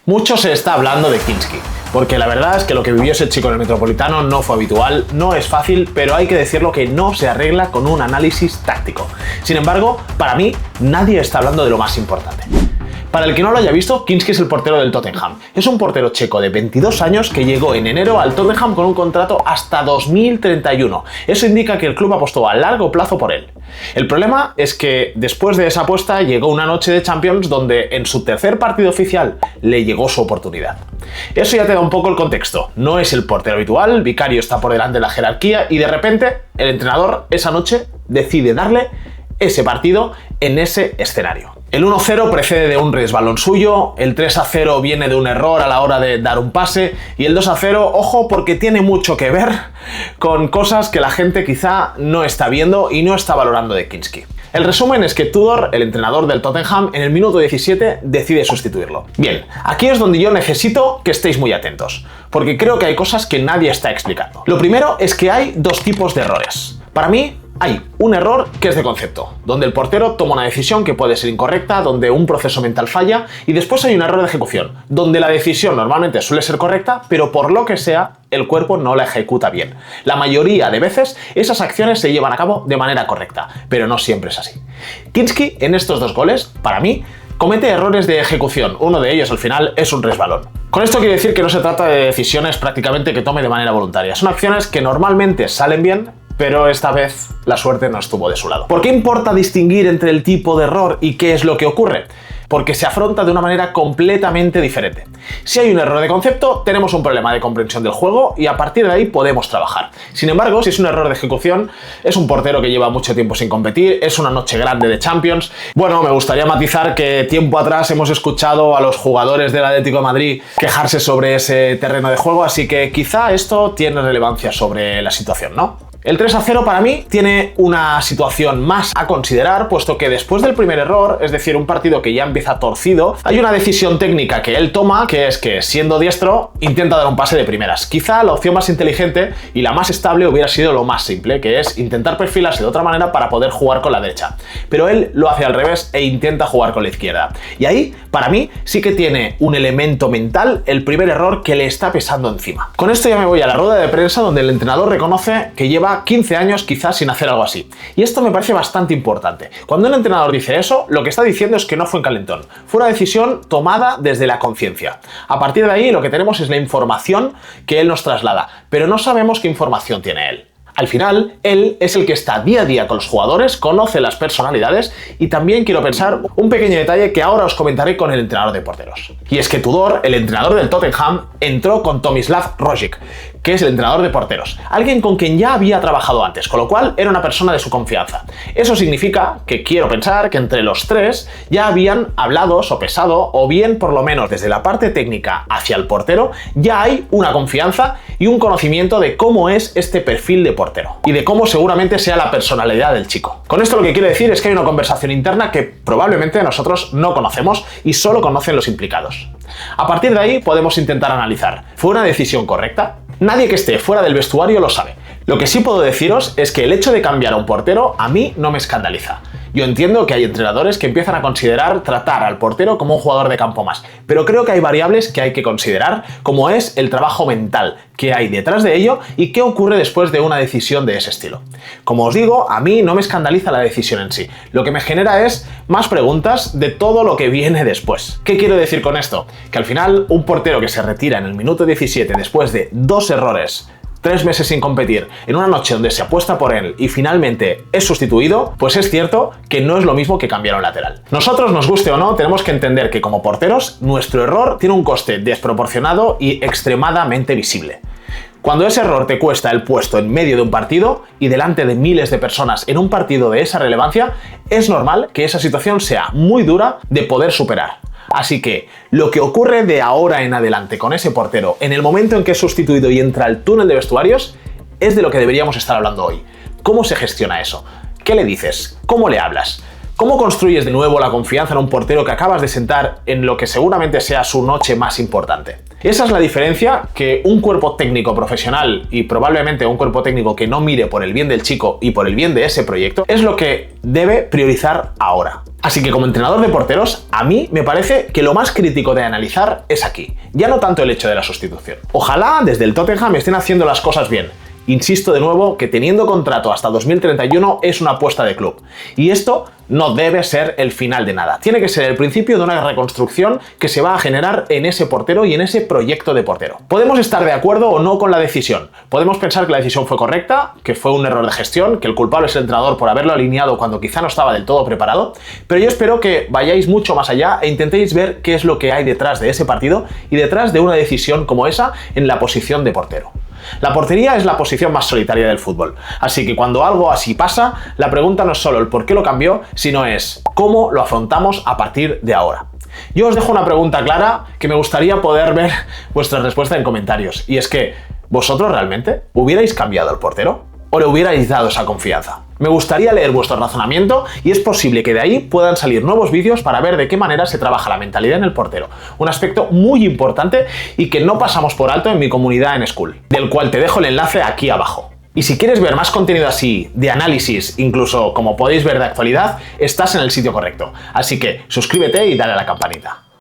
Mucho se está hablando de Kinski, porque la verdad es que lo que vivió ese chico en el Metropolitano no fue habitual, no es fácil, pero hay que decirlo que no se arregla con un análisis táctico. Sin embargo, para mí, nadie está hablando de lo más importante. Para el que no lo haya visto, Kinski es el portero del Tottenham. Es un portero checo de 22 años que llegó en enero al Tottenham con un contrato hasta 2031. Eso indica que el club apostó a largo plazo por él. El problema es que después de esa apuesta llegó una noche de Champions donde en su tercer partido oficial le llegó su oportunidad. Eso ya te da un poco el contexto. No es el portero habitual, Vicario está por delante de la jerarquía y de repente el entrenador esa noche decide darle ese partido en ese escenario. El 1-0 precede de un resbalón suyo, el 3-0 viene de un error a la hora de dar un pase y el 2-0, ojo, porque tiene mucho que ver con cosas que la gente quizá no está viendo y no está valorando de Kinski. El resumen es que Tudor, el entrenador del Tottenham, en el minuto 17 decide sustituirlo. Bien, aquí es donde yo necesito que estéis muy atentos, porque creo que hay cosas que nadie está explicando. Lo primero es que hay dos tipos de errores. Para mí, hay un error que es de concepto, donde el portero toma una decisión que puede ser incorrecta, donde un proceso mental falla, y después hay un error de ejecución, donde la decisión normalmente suele ser correcta, pero por lo que sea, el cuerpo no la ejecuta bien. La mayoría de veces, esas acciones se llevan a cabo de manera correcta, pero no siempre es así. Kinski, en estos dos goles, para mí, comete errores de ejecución. Uno de ellos, al final, es un resbalón. Con esto quiero decir que no se trata de decisiones prácticamente que tome de manera voluntaria. Son acciones que normalmente salen bien, pero esta vez la suerte no estuvo de su lado. ¿Por qué importa distinguir entre el tipo de error y qué es lo que ocurre? Porque se afronta de una manera completamente diferente. Si hay un error de concepto, tenemos un problema de comprensión del juego y a partir de ahí podemos trabajar. Sin embargo, si es un error de ejecución, es un portero que lleva mucho tiempo sin competir, es una noche grande de Champions. Bueno, me gustaría matizar que tiempo atrás hemos escuchado a los jugadores del Atlético de Madrid quejarse sobre ese terreno de juego, así que quizá esto tiene relevancia sobre la situación, ¿no? El 3-0 para mí tiene una situación más a considerar, puesto que después del primer error, es decir, un partido que ya empieza torcido, hay una decisión técnica que él toma, que es que, siendo diestro, intenta dar un pase de primeras. Quizá la opción más inteligente y la más estable hubiera sido lo más simple, que es intentar perfilarse de otra manera para poder jugar con la derecha. Pero él lo hace al revés e intenta jugar con la izquierda. Y ahí, para mí, sí que tiene un elemento mental el primer error que le está pesando encima. Con esto ya me voy a la rueda de prensa donde el entrenador reconoce que lleva 15 años quizás sin hacer algo así. Y esto me parece bastante importante. Cuando un entrenador dice eso, lo que está diciendo es que no fue en calentón. Fue una decisión tomada desde la conciencia. A partir de ahí lo que tenemos es la información que él nos traslada, pero no sabemos qué información tiene él. Al final, él es el que está día a día con los jugadores, conoce las personalidades y también quiero pensar un pequeño detalle que ahora os comentaré con el entrenador de porteros. Y es que Tudor, el entrenador del Tottenham, entró con Tomislav Rogic, que es el entrenador de porteros, alguien con quien ya había trabajado antes, con lo cual era una persona de su confianza. Eso significa que quiero pensar que entre los tres ya habían hablado, sopesado, o bien por lo menos desde la parte técnica hacia el portero, ya hay una confianza y un conocimiento de cómo es este perfil de portero y de cómo seguramente sea la personalidad del chico. Con esto lo que quiero decir es que hay una conversación interna que probablemente nosotros no conocemos y solo conocen los implicados. A partir de ahí podemos intentar analizar. ¿Fue una decisión correcta? Nadie que esté fuera del vestuario lo sabe. Lo que sí puedo deciros es que el hecho de cambiar a un portero a mí no me escandaliza. Yo entiendo que hay entrenadores que empiezan a considerar tratar al portero como un jugador de campo más, pero creo que hay variables que hay que considerar, como es el trabajo mental que hay detrás de ello y qué ocurre después de una decisión de ese estilo. Como os digo, a mí no me escandaliza la decisión en sí. Lo que me genera es más preguntas de todo lo que viene después. ¿Qué quiero decir con esto? Que al final un portero que se retira en el minuto 17 después de 2 errores, 3 meses sin competir, en una noche donde se apuesta por él y finalmente es sustituido, pues es cierto que no es lo mismo que cambiar un lateral. Nosotros, nos guste o no, tenemos que entender que como porteros, nuestro error tiene un coste desproporcionado y extremadamente visible. Cuando ese error te cuesta el puesto en medio de un partido y delante de miles de personas en un partido de esa relevancia, es normal que esa situación sea muy dura de poder superar. Así que lo que ocurre de ahora en adelante con ese portero en el momento en que es sustituido y entra al túnel de vestuarios es de lo que deberíamos estar hablando hoy. ¿Cómo se gestiona eso? ¿Qué le dices? ¿Cómo le hablas? ¿Cómo construyes de nuevo la confianza en un portero que acabas de sentar en lo que seguramente sea su noche más importante? Esa es la diferencia que un cuerpo técnico profesional y probablemente un cuerpo técnico que no mire por el bien del chico y por el bien de ese proyecto es lo que debe priorizar ahora. Así que como entrenador de porteros, a mí me parece que lo más crítico de analizar es aquí, ya no tanto el hecho de la sustitución. Ojalá desde el Tottenham estén haciendo las cosas bien. Insisto de nuevo que teniendo contrato hasta 2031 es una apuesta de club. Y esto no debe ser el final de nada. Tiene que ser el principio de una reconstrucción que se va a generar en ese portero y en ese proyecto de portero. Podemos estar de acuerdo o no con la decisión. Podemos pensar que la decisión fue correcta, que fue un error de gestión, que el culpable es el entrenador por haberlo alineado cuando quizá no estaba del todo preparado. Pero yo espero que vayáis mucho más allá e intentéis ver qué es lo que hay detrás de ese partido y detrás de una decisión como esa en la posición de portero. La portería es la posición más solitaria del fútbol, así que cuando algo así pasa, la pregunta no es solo el por qué lo cambió, sino es cómo lo afrontamos a partir de ahora. Yo os dejo una pregunta clara que me gustaría poder ver vuestra respuesta en comentarios, y es que, ¿vosotros realmente hubierais cambiado al portero? ¿O le hubierais dado esa confianza? Me gustaría leer vuestro razonamiento y es posible que de ahí puedan salir nuevos vídeos para ver de qué manera se trabaja la mentalidad en el portero. Un aspecto muy importante y que no pasamos por alto en mi comunidad en School, del cual te dejo el enlace aquí abajo. Y si quieres ver más contenido así, de análisis, incluso como podéis ver de actualidad, estás en el sitio correcto. Así que suscríbete y dale a la campanita.